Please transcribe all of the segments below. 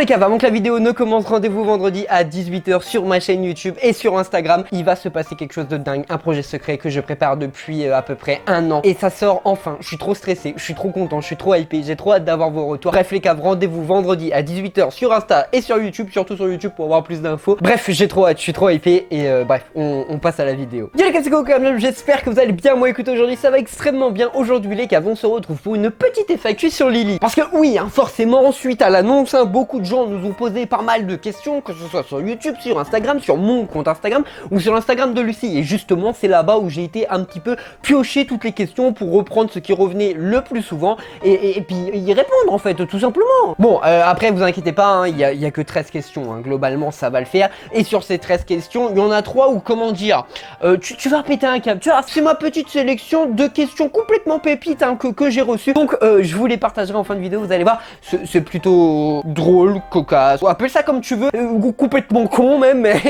les caves, avant que la vidéo ne commence, rendez-vous vendredi à 18 h sur ma chaîne YouTube et sur Instagram. Il va se passer quelque chose de dingue, un projet secret que je prépare depuis à peu près un an. Et ça sort enfin, je suis trop stressé, je suis trop content, je suis trop hypé, j'ai trop hâte d'avoir vos retours. Bref les caves, rendez-vous vendredi à 18 h sur Insta et sur YouTube, surtout sur YouTube pour avoir plus d'infos. Bref, j'ai trop hâte, je suis trop hypé et bref, on passe à la vidéo. Yo les caves, c'est quoi quand même, j'espère que vous allez bien. Moi écoutez, aujourd'hui ça va extrêmement bien. Aujourd'hui les caves, on se retrouve pour une petite FAQ sur Lily. Parce que oui, hein, forcément, suite à l'annonce, hein, beaucoup de gens nous ont posé pas mal de questions, que ce soit sur YouTube, sur Instagram, sur mon compte Instagram ou sur l'Instagram de Lucie. Et justement, c'est là-bas où j'ai été un petit peu piocher toutes les questions pour reprendre ce qui revenait le plus souvent et puis y répondre en fait, tout simplement. Bon, après vous inquiétez pas, hein, y a que 13 questions, hein, globalement ça va le faire. Et sur ces 13 questions, il y en a 3 où, comment dire, tu vas péter un câble. Tu vois, c'est ma petite sélection de questions complètement pépites hein, que j'ai reçues. Donc je vous les partagerai en fin de vidéo, vous allez voir, c'est plutôt drôle, cocasse, appelle ça comme tu veux, complètement con même, mais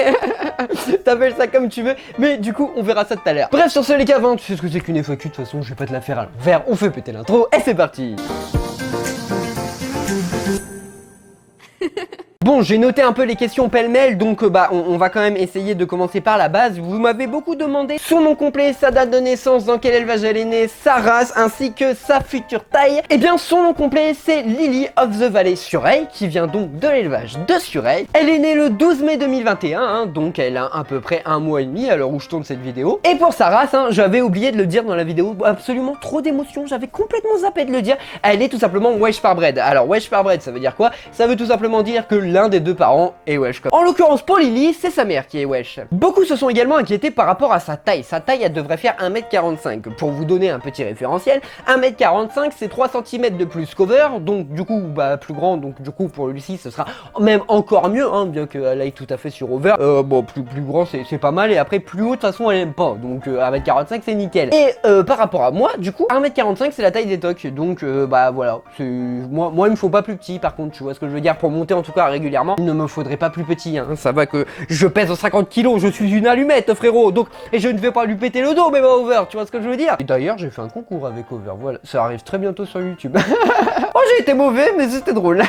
t'appelles ça comme tu veux, mais du coup on verra ça tout à l'heure. Bref, sur ce les caves, tu sais ce que c'est qu'une FAQ, de toute façon je vais pas te la faire à l'envers, on fait péter l'intro et c'est parti. Bon, j'ai noté un peu les questions pêle-mêle, donc on va quand même essayer de commencer par la base. Vous m'avez beaucoup demandé son nom complet, sa date de naissance, dans quel élevage elle est née, sa race, ainsi que sa future taille. Et bien, son nom complet, c'est Lily of the Valley Surrey, qui vient donc de l'élevage de Surrey. Elle est née le 12 mai 2021, hein, donc elle a à peu près un mois et demi à l'heure où je tourne cette vidéo. Et pour sa race, hein, j'avais oublié de le dire dans la vidéo, absolument trop d'émotions, j'avais complètement zappé de le dire. Elle est tout simplement Welsh Parbred. Alors, Welsh Parbred, ça veut dire quoi? Ça veut tout simplement dire que l'un des deux parents est Welsh. En l'occurrence pour Lily, c'est sa mère qui est Welsh. Beaucoup se sont également inquiétés par rapport à sa taille. Sa taille, elle devrait faire 1m45. Pour vous donner un petit référentiel, 1m45 c'est 3 cm de plus qu'Over, donc du coup plus grand, donc du coup pour Lucie ce sera même encore mieux, hein, bien qu'elle aille tout à fait sur Over. Bon, plus grand c'est pas mal, et après plus haut de toute façon elle aime pas, donc 1m45 c'est nickel. Et par rapport à moi, du coup 1m45 c'est la taille des tocs, donc voilà, moi il me faut pas plus petit par contre, tu vois ce que je veux dire, pour monter en tout cas régulièrement. Il ne me faudrait pas plus petit, hein. Ça va que je pèse 50 kg, je suis une allumette frérot, donc, et je ne vais pas lui péter le dos même à Over, tu vois ce que je veux dire. Et d'ailleurs j'ai fait un concours avec Over, voilà, ça arrive très bientôt sur YouTube. Oh j'ai été mauvais mais c'était drôle.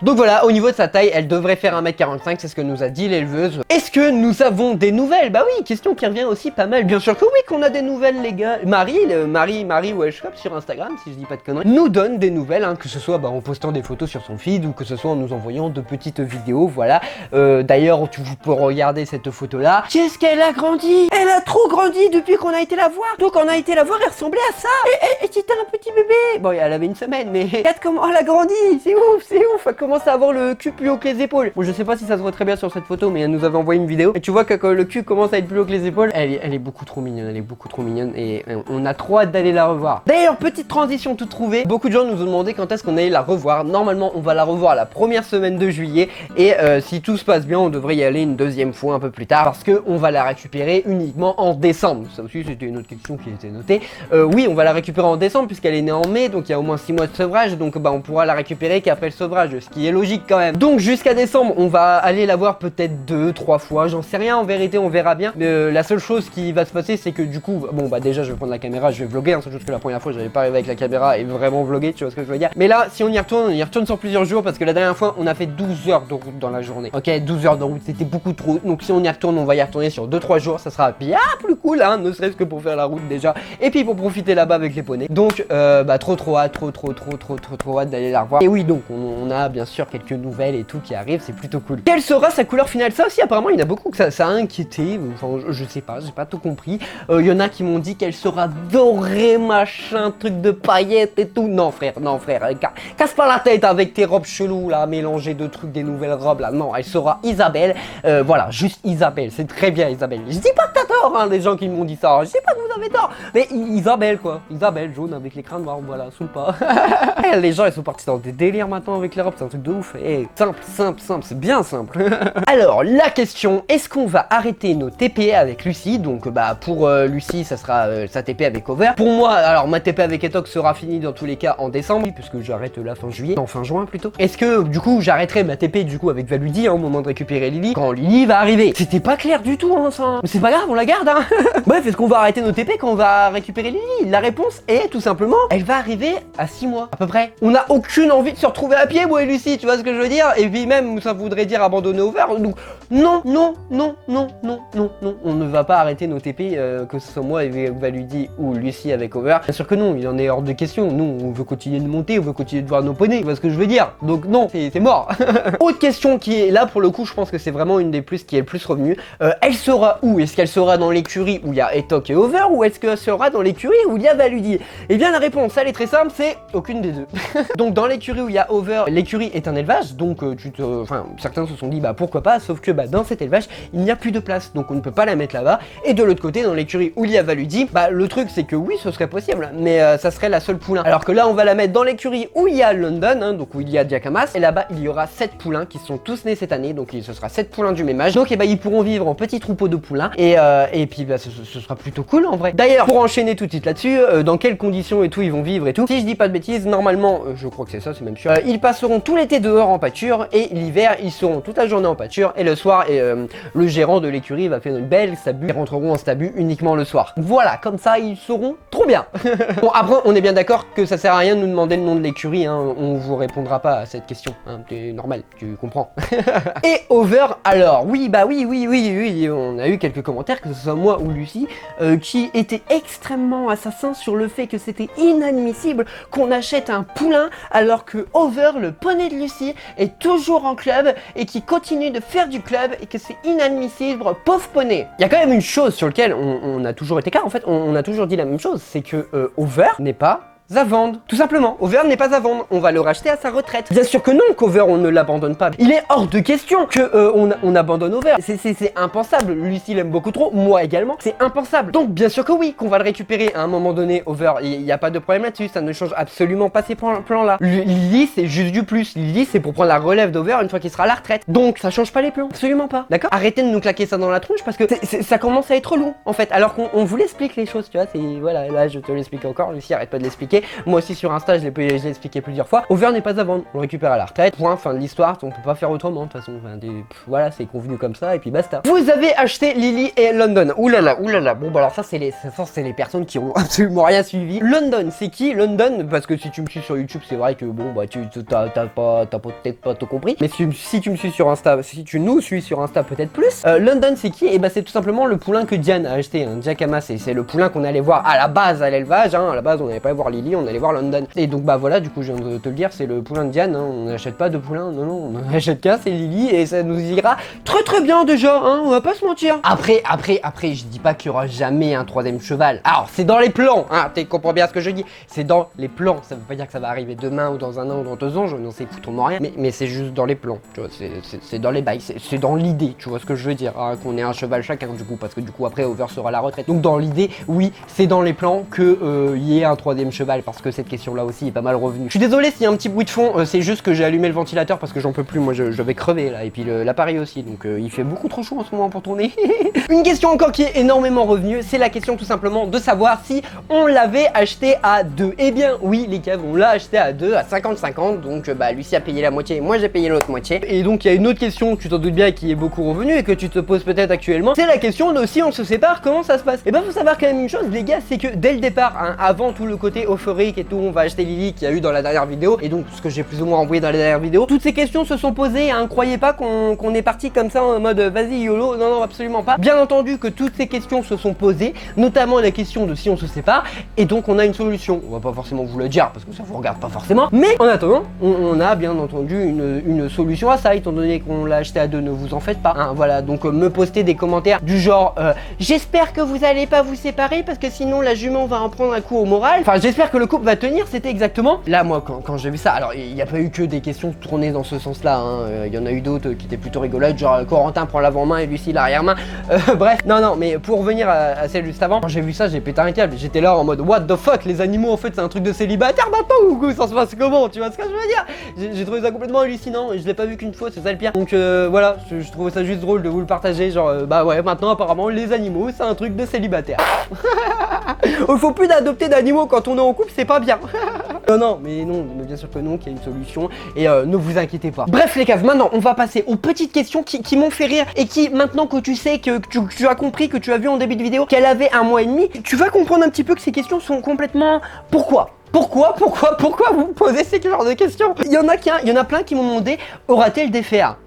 Donc voilà, au niveau de sa taille, elle devrait faire 1m45, c'est ce que nous a dit l'éleveuse. Est-ce que nous avons des nouvelles? Bah oui, question qui revient aussi pas mal, bien sûr que oui qu'on a des nouvelles les gars. Marie Welshcop sur Instagram, si je dis pas de conneries, nous donne des nouvelles, hein, que ce soit en postant des photos sur son feed ou que ce soit en nous envoyant de petites vidéos, voilà. D'ailleurs, vous pouvez regarder cette photo là. Qu'est-ce qu'elle a grandi? Elle a trop grandi depuis qu'on a été la voir. Donc on a été la voir, elle ressemblait à ça. Et c'était un petit bébé. Bon, elle avait une semaine, mais regarde comment elle a grandi. C'est ouf. Elle commence à avoir le cul plus haut que les épaules. Bon, je sais pas si ça se voit très bien sur cette photo, mais elle nous avait envoyé une vidéo. Et tu vois que quand le cul commence à être plus haut que les épaules, elle est beaucoup trop mignonne. Elle est beaucoup trop mignonne et on a trop hâte d'aller la revoir. D'ailleurs, petite transition toute trouvée. Beaucoup de gens nous ont demandé quand est-ce qu'on allait la revoir. Normalement, on va la revoir la première semaine de juillet. Et si tout se passe bien, on devrait y aller une deuxième fois un peu plus tard, parce que on va la récupérer uniquement en décembre. Ça aussi c'était une autre question qui était notée. Oui, on va la récupérer en décembre puisqu'elle est née en mai, donc il y a au moins 6 mois de sevrage, donc on pourra la récupérer qu'après le sevrage, ce qui est logique quand même. Donc jusqu'à décembre, on va aller la voir peut-être 2-3 fois, j'en sais rien, en vérité on verra bien. Mais la seule chose qui va se passer, c'est que du coup, déjà je vais prendre la caméra, je vais vlogger, hein, c'est juste que la première fois j'avais pas arrivé avec la caméra et vraiment vlogger, tu vois ce que je veux dire. Mais là, si on y retourne sur plusieurs jours, parce que la dernière fois on a fait 12 heures de route dans la journée. Ok, 12 heures de route, c'était beaucoup trop. Donc si on y retourne, on va y retourner sur 2-3 jours, ça sera bien plus cool, hein, ne serait-ce que pour faire la route déjà. Et puis pour profiter là-bas avec les poneys. Donc trop hâte d'aller la revoir. Et oui, donc on a bien sûr quelques nouvelles et tout qui arrivent, c'est plutôt cool. Quelle sera sa couleur finale? Ça aussi apparemment il y en a beaucoup que ça a inquiété. Enfin je sais pas, j'ai pas tout compris. Il y en a qui m'ont dit qu'elle sera dorée, machin, truc de paillettes et tout. Non frère, casse pas la tête avec tes robes cheloues là, mélangées de trucs, des nouvelles robes là. Non, elle sera Isabelle. Voilà, juste Isabelle, c'est très bien Isabelle. Je dis pas que t'as tort, hein, les gens qui m'ont dit ça. Je dis pas que vous avez tort, mais Isabelle quoi. Isabelle jaune avec les crânes noirs, voilà, sous le pas. Les gens ils sont partis dans des délires maintenant avec les robes, c'est un truc de ouf. Simple, c'est bien simple. Alors la question, est-ce qu'on va arrêter nos TP avec Lucie? Donc pour Lucie ça sera sa TP avec Over. Pour moi, alors ma TP avec Etox sera finie dans tous les cas en décembre, puisque j'arrête la fin juillet, non fin juin plutôt. Est-ce que du coup j'arrêterai ma TP du coup avec Valudi, hein, au moment de récupérer Lily, quand Lily va arriver? C'était pas clair du tout, hein, ça. Mais c'est pas grave, on la garde, hein. Bref, est-ce qu'on va arrêter nos TP? TP quand on va récupérer Lily? La réponse est tout simplement, elle va arriver à 6 mois à peu près. On n'a aucune envie de se retrouver à pied, moi et Lucie, tu vois ce que je veux dire? Et puis même, ça voudrait dire abandonner Over. Donc non, on ne va pas arrêter nos TP, que ce soit moi et Valudi ou Lucie avec Over. Bien sûr que non, il en est hors de question. Nous, on veut continuer de monter, on veut continuer de voir nos poneys, tu vois ce que je veux dire? Donc non, c'est mort. Autre question qui est là, pour le coup, je pense que c'est vraiment une des plus qui est le plus revenue. Elle sera où? Est-ce qu'elle sera dans l'écurie où il y a Etok et Over, ou est-ce qu'elle sera dans l'écurie où il y a Valudi? Eh bien la réponse, elle est très simple, c'est aucune des deux. Donc dans l'écurie où il y a Over, l'écurie est un élevage, donc certains se sont dit bah pourquoi pas, sauf que bah dans cet élevage, il n'y a plus de place, donc on ne peut pas la mettre là-bas. Et de l'autre côté, dans l'écurie où il y a Valudi, bah le truc c'est que oui, ce serait possible, mais ça serait la seule poulain. Alors que là, on va la mettre dans l'écurie où il y a London, hein, donc où il y a Jackamas, et là-bas, il y aura 7 poulains qui sont tous nés cette année, donc ce sera 7 poulains du même âge. Donc et bah ils pourront vivre en petits troupeaux de poulains, et puis bah ce sera plutôt cool en vrai. D'ailleurs, pour enchaîner tout de suite là-dessus, dans quelles conditions et tout ils vont vivre et tout, si je dis pas de bêtises, normalement, je crois que c'est ça, c'est même sûr, ils passeront tout l'été dehors en pâture, et l'hiver, ils seront toute la journée en pâture, et le soir, le gérant de l'écurie va faire une belle stabu, ils rentreront en stabu uniquement le soir. Voilà, comme ça, ils seront trop bien. Bon, après, on est bien d'accord que ça sert à rien de nous demander le nom de l'écurie, hein, on vous répondra pas à cette question, hein, c'est normal, tu comprends. Et Over, alors, oui, on a eu quelques commentaires, que ce soit moi ou Lucie, qui étaient extrêmement assassins sur le fait que c'était inadmissible qu'on achète un poulain alors que Over, le poney de Lucie, est toujours en club et qui continue de faire du club et que c'est inadmissible, pauvre poney. Il y a quand même une chose sur laquelle on a toujours été clair, en fait, on a toujours dit la même chose, c'est que Over n'est pas à vendre, tout simplement. Over n'est pas à vendre, on va le racheter à sa retraite. Bien sûr que non, qu'Over on ne l'abandonne pas. Il est hors de question que on abandonne Over. C'est impensable. Lucie l'aime beaucoup trop, moi également. C'est impensable. Donc bien sûr que oui, qu'on va le récupérer à un moment donné. Over, il n'y a pas de problème là-dessus. Ça ne change absolument pas ces plans-là. Lily, c'est juste du plus. Lily, c'est pour prendre la relève d'Over une fois qu'il sera à la retraite. Donc ça change pas les plans, absolument pas. D'accord? Arrêtez de nous claquer ça dans la tronche parce que ça commence à être long en fait. Alors qu'on vous l'explique les choses, tu vois. Voilà, là je te l'explique encore. Lucie, arrête pas de l'expliquer. Moi aussi sur Insta, je l'ai expliqué plusieurs fois. Over n'est pas à vendre, on le récupère à la retraite. Point, fin de l'histoire, on peut pas faire autrement de toute façon. Voilà, c'est convenu comme ça et puis basta. Vous avez acheté Lily et London. Oulala. Bon bah alors ça c'est les personnes qui ont absolument rien suivi. London, c'est qui? London, parce que si tu me suis sur YouTube, c'est vrai que bon bah t'as peut-être pas tout compris. Mais si tu me suis sur Insta, si tu nous suis sur Insta peut-être plus. London c'est qui? Et bah c'est tout simplement le poulain que Diane a acheté, un Jackamas, et c'est le poulain qu'on allait voir à la base à l'élevage. Hein. À la base on n'allait pas voir Lily, on allait voir London. Et donc bah voilà, du coup je viens de te le dire, c'est le poulain de Diane, hein. On n'achète pas de poulain, non, on achète qu'un, c'est Lily, et ça nous ira très bien déjà, hein, on va pas se mentir. Après, je dis pas qu'il y aura jamais un troisième cheval. Alors c'est dans les plans, hein, tu comprends bien ce que je dis, c'est dans les plans, ça veut pas dire que ça va arriver demain ou dans un an ou dans 2 ans, je n'en sais foutrement rien, mais c'est juste dans les plans, tu vois, c'est dans les bails, c'est dans l'idée, tu vois ce que je veux dire, hein, qu'on ait un cheval chacun du coup, parce que du coup après Over sera à la retraite. Donc dans l'idée, oui, c'est dans les plans que y ait un troisième cheval, parce que cette question là aussi est pas mal revenue. Je suis désolé s'il y a un petit bruit de fond, c'est juste que j'ai allumé le ventilateur parce que j'en peux plus, moi je vais crever là, et puis l'appareil aussi, donc il fait beaucoup trop chaud en ce moment pour tourner. Une question encore qui est énormément revenue, c'est la question tout simplement de savoir si on l'avait acheté à 2. Eh bien oui les gars, on l'a acheté à 2, à 50-50, donc bah Lucie a payé la moitié et moi j'ai payé l'autre moitié. Et donc il y a une autre question, tu t'en doutes bien, qui est beaucoup revenue et que tu te poses peut-être actuellement, c'est la question de si on se sépare, comment ça se passe? Et bah faut savoir quand même une chose les gars, c'est que dès le départ, hein, avant tout le côté euphorique et tout, on va acheter Lily qu'il y a eu dans la dernière vidéo, et donc ce que j'ai plus ou moins envoyé dans la dernière vidéo, toutes ces questions se sont posées, hein, croyez pas qu'on est parti comme ça en mode vas-y YOLO, non absolument pas. Bien entendu que toutes ces questions se sont posées, notamment la question de si on se sépare, et donc on a une solution. On va pas forcément vous le dire parce que ça vous regarde pas forcément, mais en attendant, on a bien entendu une solution à ça, étant donné qu'on l'a acheté à 2, ne vous en faites pas, hein, voilà. Donc me poster des commentaires du genre j'espère que vous allez pas vous séparer parce que sinon la jument va en prendre un coup au moral, enfin j'espère que le couple va tenir, c'était exactement là moi quand j'ai vu ça. Alors il n'y a pas eu que des questions tournées dans ce sens là, hein. Il y en a eu d'autres qui étaient plutôt rigolotes, genre Corentin prend l'avant-main et Lucie l'arrière-main, bref, non mais pour revenir à celle juste avant, quand j'ai vu ça j'ai pété un câble, j'étais là en mode what the fuck, les animaux en fait c'est un truc de célibataire maintenant ou ça se passe comment, tu vois ce que je veux dire? J'ai trouvé ça complètement hallucinant et je l'ai pas vu qu'une fois, c'est ça le pire. Donc voilà, je trouvais ça juste drôle de vous le partager, genre bah ouais, maintenant apparemment les animaux c'est un truc de célibataire. Il faut plus d'adopter d'animaux quand on est en couple, c'est pas bien. Non, mais bien sûr que non, qu'il y a une solution, et ne vous inquiétez pas. Bref les caves, maintenant on va passer aux petites questions qui m'ont fait rire, et qui, maintenant que tu sais, que tu as compris, que tu as vu en début de vidéo qu'elle avait 1 mois et demi, tu vas comprendre un petit peu que ces questions sont complètement... Pourquoi vous posez ces genres de questions? Il y en a plein qui m'ont demandé, aura-t-elle des fers?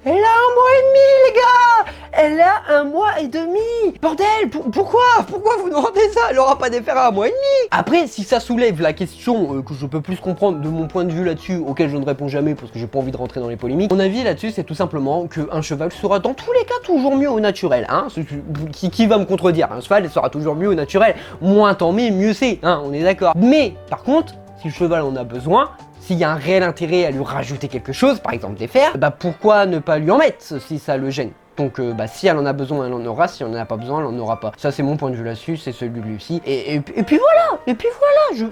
Elle a 1 mois et demi, les gars! Elle a 1 mois et demi! Bordel, pourquoi vous demandez ça? Elle aura pas d'effet à 1 mois et demi! Après, si ça soulève la question que je peux plus comprendre de mon point de vue là-dessus, auquel je ne réponds jamais parce que j'ai pas envie de rentrer dans les polémiques, mon avis là-dessus, c'est tout simplement qu'un cheval sera dans tous les cas toujours mieux au naturel, hein? Qui va me contredire? Un cheval sera toujours mieux au naturel. Moins t'en mets, mieux c'est, hein? On est d'accord. Mais, par contre, si le cheval en a besoin, s'il y a un réel intérêt à lui rajouter quelque chose, par exemple des fers, bah pourquoi ne pas lui en mettre si ça le gêne? Donc si elle en a besoin, elle en aura, si elle en a pas besoin, elle en aura pas. Ça c'est mon point de vue là-dessus, c'est celui de Lucie. Et puis voilà,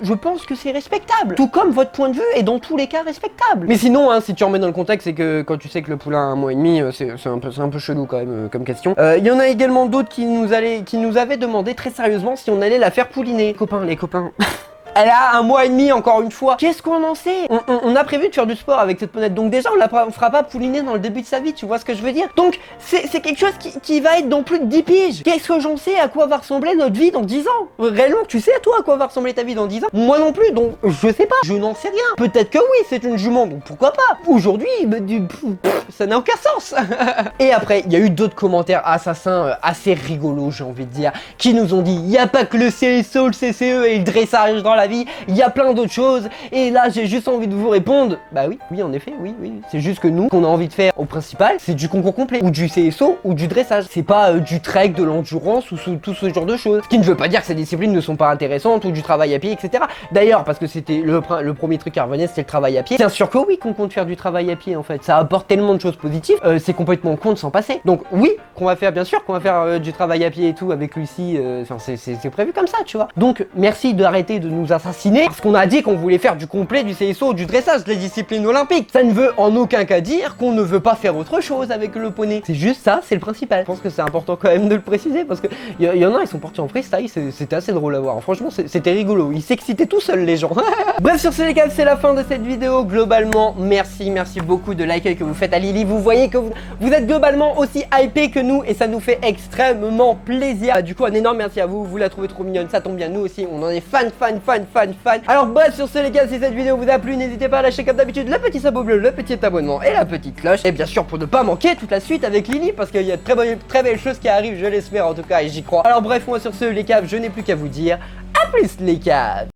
je pense que c'est respectable. Tout comme votre point de vue est dans tous les cas respectable. Mais sinon, hein, si tu remets dans le contexte, c'est que quand tu sais que le poulain a 1 mois et demi, c'est un peu chelou quand même comme question. Il y en a également d'autres qui nous avaient demandé très sérieusement si on allait la faire pouliner. Les copains. Elle a 1 mois et demi, encore une fois. Qu'est-ce qu'on en sait? On a prévu de faire du sport avec cette ponette. Donc déjà, on fera pas pouliner dans le début de sa vie, tu vois ce que je veux dire? Donc, c'est quelque chose qui va être dans plus de 10 piges. Qu'est-ce que j'en sais à quoi va ressembler notre vie dans 10 ans? Réellement, tu sais toi à quoi va ressembler ta vie dans 10 ans? Moi non plus, donc je sais pas. Je n'en sais rien. Peut-être que oui, c'est une jument, donc pourquoi pas? Aujourd'hui, ça n'a aucun sens. Et après, il y a eu d'autres commentaires assassins assez rigolos, j'ai envie de dire, qui nous ont dit, il n'y a pas que le CSO, le CCE et le dressage dans la vie, il y a plein d'autres choses, et là j'ai juste envie de vous répondre, bah oui en effet, oui, c'est juste que nous, qu'on a envie de faire au principal, c'est du concours complet, ou du CSO, ou du dressage, c'est pas du trek, de l'endurance, ou tout ce genre de choses, ce qui ne veut pas dire que ces disciplines ne sont pas intéressantes, ou du travail à pied, etc. D'ailleurs, parce que c'était le premier truc qui revenait, c'était le travail à pied, bien sûr que oui qu'on compte faire du travail à pied en fait, ça apporte tellement de choses positives, c'est complètement con de s'en passer, donc oui, bien sûr qu'on va faire du travail à pied et tout avec Lucie, enfin c'est prévu comme ça, tu vois, donc merci d'arrêter de nous assassiner parce qu'on a dit qu'on voulait faire du complet, du CSO, du dressage, les disciplines olympiques. Ça ne veut en aucun cas dire qu'on ne veut pas faire autre chose avec le poney. C'est juste ça, c'est le principal. Je pense que c'est important quand même de le préciser parce que y en a, ils sont partis en freestyle, c'était assez drôle à voir. Franchement, c'était rigolo. Ils s'excitaient tout seuls les gens. Bref, sur ce les gars, c'est la fin de cette vidéo. Globalement, merci beaucoup de l'accueil que vous faites à Lily. Vous voyez que vous êtes globalement aussi hypé que nous et ça nous fait extrêmement plaisir. Du coup, un énorme merci à vous. Vous la trouvez trop mignonne, ça tombe bien. Nous aussi, on en est fan. Alors bref, sur ce les gars, si cette vidéo vous a plu, n'hésitez pas à lâcher comme d'habitude le petit sabot bleu, le petit abonnement et la petite cloche. Et bien sûr pour ne pas manquer toute la suite avec Lily, parce qu'il y a de très belles choses qui arrivent, je l'espère en tout cas, et j'y crois. Alors bref, moi sur ce les caves, je n'ai plus qu'à vous dire à plus les caves.